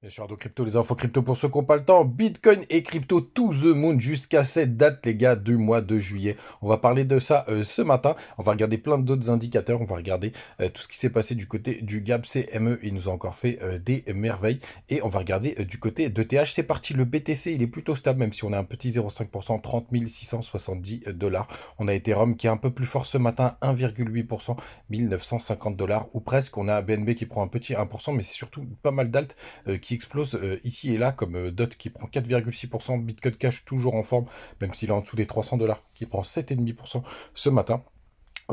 Bien sûr, donc crypto, les infos crypto pour ceux qui n'ont pas le temps. Bitcoin et crypto to the moon jusqu'à cette date, les gars, du mois de juillet. On va parler de ça ce matin. On va regarder plein d'autres indicateurs. On va regarder tout ce qui s'est passé du côté du Gap CME. Il nous a encore fait des merveilles. Et on va regarder du côté de TH. C'est parti. Le BTC, il est plutôt stable, même si on a un petit 0,5%, 30 670 dollars. On a Ethereum qui est un peu plus fort ce matin, 1,8%, 1950 dollars ou presque. On a BNB qui prend un petit 1%, mais c'est surtout pas mal d'alt qui explose ici et là, comme DOT qui prend 4,6%, Bitcoin Cash toujours en forme, même s'il est en dessous des 300 dollars, qui prend 7,5% ce matin.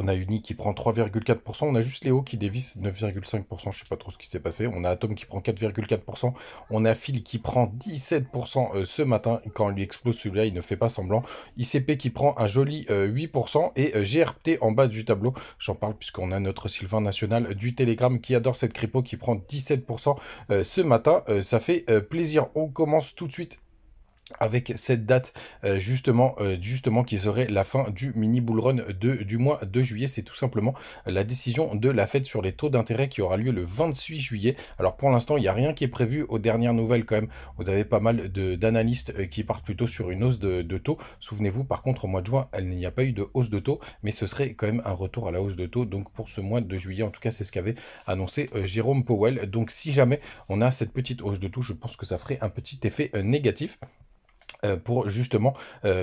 On a Uni qui prend 3,4%. On a juste Léo qui dévisse 9,5%. Je sais pas trop ce qui s'est passé. On a Atom qui prend 4,4%. On a Phil qui prend 17% ce matin. Quand on lui explose celui-là, il ne fait pas semblant. ICP qui prend un joli 8%. Et GRT en bas du tableau. J'en parle puisqu'on a notre Sylvain National du Telegram qui adore cette crypto qui prend 17% ce matin. Ça fait plaisir. On commence tout de suite avec cette date justement qui serait la fin du mini bull run du mois de juillet. C'est tout simplement la décision de la Fed sur les taux d'intérêt qui aura lieu le 28 juillet. Alors pour l'instant, il n'y a rien qui est prévu. Aux dernières nouvelles quand même, vous avez pas mal d'analystes qui partent plutôt sur une hausse de taux. Souvenez-vous, par contre, au mois de juin, il n'y a pas eu de hausse de taux, mais ce serait quand même un retour à la hausse de taux. Donc pour ce mois de juillet, en tout cas, c'est ce qu'avait annoncé Jérôme Powell. Donc si jamais on a cette petite hausse de taux, je pense que ça ferait un petit effet négatif pour justement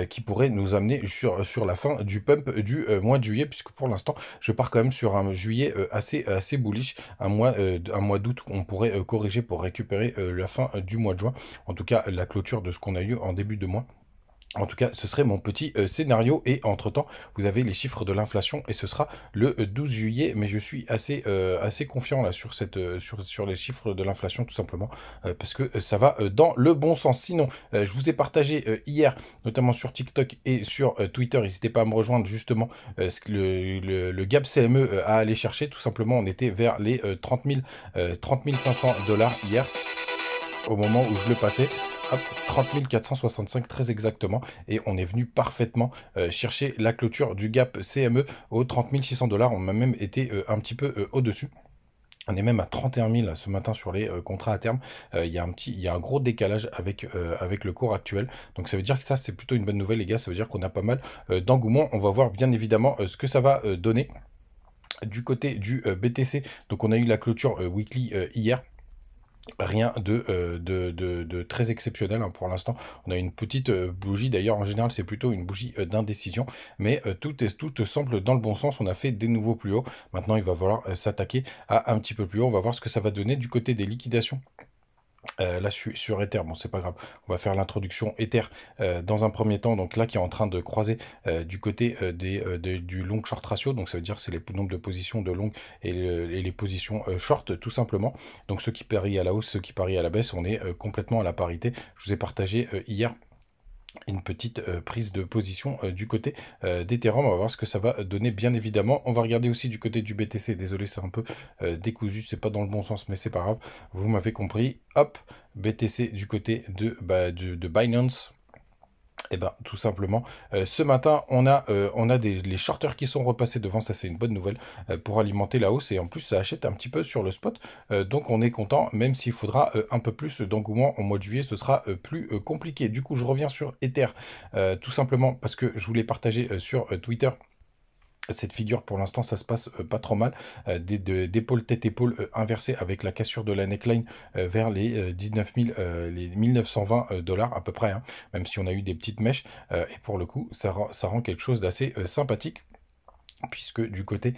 qui pourrait nous amener sur la fin du pump du mois de juillet, puisque pour l'instant je pars quand même sur un juillet assez bullish, un mois d'août on pourrait corriger pour récupérer la fin du mois de juin, en tout cas la clôture de ce qu'on a eu en début de mois. En tout cas, ce serait mon petit scénario. Et entre-temps, vous avez les chiffres de l'inflation et ce sera le 12 juillet. Mais je suis assez confiant là sur, sur les chiffres de l'inflation tout simplement parce que ça va dans le bon sens. Sinon, je vous ai partagé hier, notamment sur TikTok et sur Twitter. N'hésitez pas à me rejoindre justement le Gap CME à aller chercher. Tout simplement, on était vers les 30 500 dollars hier au moment où je le passais. Hop, 30 465 très exactement. Et on est venu parfaitement chercher la clôture du gap CME aux 30 600 dollars. On a même été un petit peu au-dessus. On est même à 31 000 là, ce matin sur les contrats à terme. Il y a un gros décalage avec le cours actuel. Donc ça veut dire que ça, c'est plutôt une bonne nouvelle, les gars. Ça veut dire qu'on a pas mal d'engouement. On va voir bien évidemment ce que ça va donner du côté du BTC. Donc on a eu la clôture weekly hier. Rien de très exceptionnel hein, pour l'instant. On a une petite bougie, d'ailleurs en général c'est plutôt une bougie d'indécision, mais tout semble dans le bon sens. On a fait des nouveaux plus hauts. Maintenant il va falloir s'attaquer à un petit peu plus haut. On va voir ce que ça va donner du côté des liquidations. Là, je suis sur Ether, bon, c'est pas grave. On va faire l'introduction Ether dans un premier temps. Donc là, qui est en train de croiser du côté du long short ratio. Donc ça veut dire c'est les nombres de positions de long et les positions short, tout simplement. Donc ceux qui parient à la hausse, ceux qui parient à la baisse, on est complètement à la parité. Je vous ai partagé hier une petite prise de position du côté d'Ethereum. On va voir ce que ça va donner bien évidemment. On va regarder aussi du côté du BTC. Désolé, c'est un peu décousu, c'est pas dans le bon sens, mais c'est pas grave. Vous m'avez compris. Hop, BTC du côté de Binance. Et ben tout simplement, ce matin, on a les shorters qui sont repassés devant, ça c'est une bonne nouvelle pour alimenter la hausse et en plus ça achète un petit peu sur le spot, donc on est content, même s'il faudra un peu plus d'engouement au mois de juillet, ce sera plus compliqué. Du coup, je reviens sur Ether, tout simplement parce que je voulais partager sur Twitter. Cette figure, pour l'instant, ça se passe pas trop mal. D'épaule, tête-épaule inversée avec la cassure de la neckline vers les 19 000, les 1920 dollars à peu près, hein, même si on a eu des petites mèches. Et pour le coup, ça rend quelque chose d'assez sympathique. Puisque du côté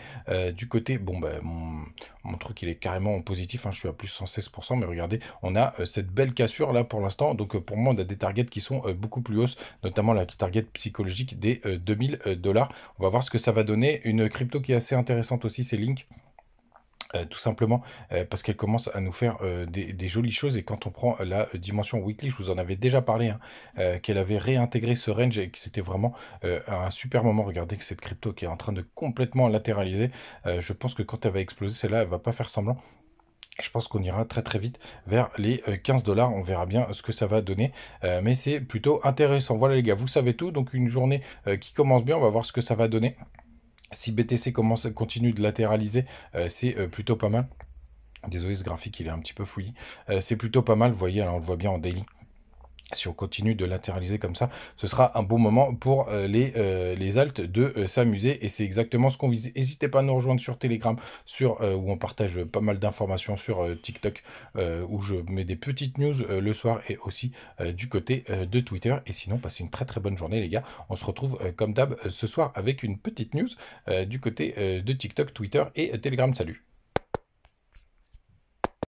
bon, bah, mon truc il est carrément en positif, hein, je suis à plus 116%, mais regardez, on a cette belle cassure là pour l'instant. Donc pour moi, on a des targets qui sont beaucoup plus hausses, notamment la target psychologique des 2000 dollars. On va voir ce que ça va donner. Une crypto qui est assez intéressante aussi, c'est Link. Tout simplement parce qu'elle commence à nous faire des jolies choses et quand on prend la dimension weekly, je vous en avais déjà parlé, hein, qu'elle avait réintégré ce range et que c'était vraiment un super moment. Regardez que cette crypto qui est en train de complètement latéraliser, je pense que quand elle va exploser, celle-là, elle va pas faire semblant. Je pense qu'on ira très très vite vers les 15 dollars. On verra bien ce que ça va donner. Mais c'est plutôt intéressant. Voilà les gars, vous savez tout. Donc une journée qui commence bien. On va voir ce que ça va donner. Si BTC continue de latéraliser, c'est plutôt pas mal. Désolé, ce graphique, il est un petit peu fouillis. C'est plutôt pas mal, vous voyez, alors on le voit bien en daily. Si on continue de latéraliser comme ça, ce sera un bon moment pour les altes de s'amuser. Et c'est exactement ce qu'on vise. N'hésitez pas à nous rejoindre sur Telegram, où on partage pas mal d'informations sur TikTok, où je mets des petites news le soir et aussi du côté de Twitter. Et sinon, passez une très très bonne journée, les gars. On se retrouve comme d'hab ce soir avec une petite news du côté de TikTok, Twitter et Telegram. Salut!